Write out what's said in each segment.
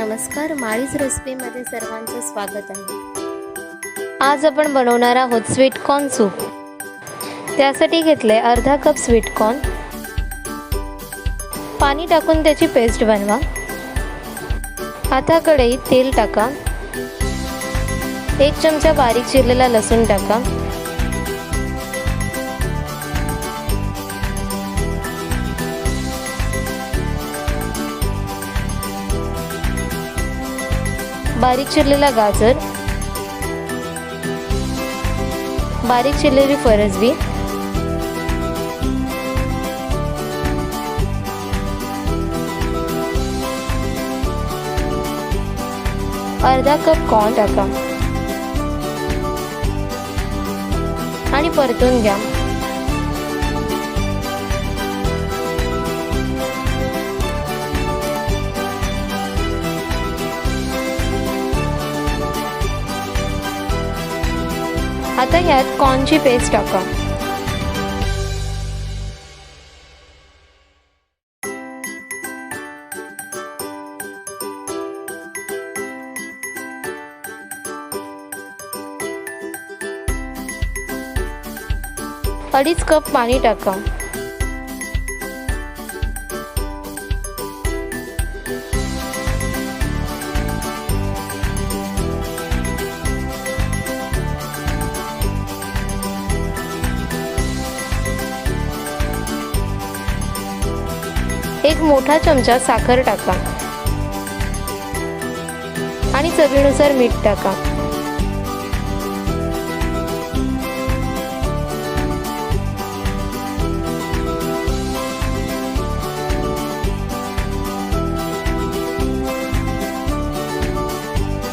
नमस्कार, माळीज रेसिपीमध्ये सर्वांचं स्वागत आहे। आज आपण बनवणार आहोत स्वीटकॉर्न सूप। त्यासाठी घेतले अर्धा कप स्वीटकॉर्न। पाणी टाकून त्याची पेस्ट बनवा। आता कढईत तेल टाका। 1 चमचा बारीक चिरलेला लसूण टाका। बारीक चिरलेला गाजर, बारीक चिरलेली फरसबी, अर्धा कप कॉर्न टाका आणि परतून घ्या। आता यात कॉर्नची पेस्ट टाका। अडीच कप पाणी टाका। एक मोठा चमचा साखर टाका आणि चवीनुसार मीठ टाका।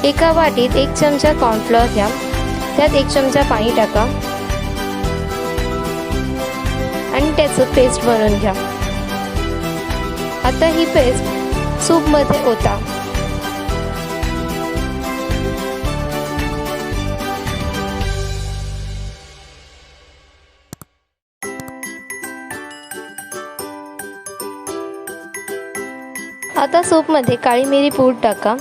एका वाटीत 1 चमचा कॉर्नफ्लोअर घ्या। त्यात 1 चमचा पाणी टाका आणि त्याचं पेस्ट बनवून घ्या। आता ही पेस्ट सूप मध्ये ओता। आता सूप मध्ये काळी मिरी पूड टाका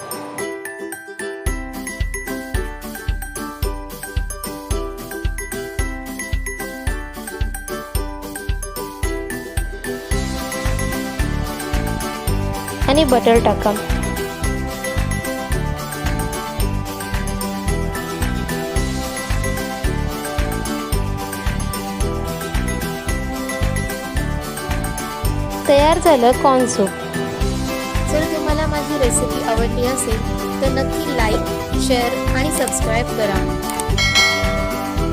आणि बटर टाका। तयार झालं कॉर्न सूप। जर तुम्हाला माझी रेसिपी आवडली असेल तर नक्की लाईक, शेअर आणि सबस्क्राईब करा।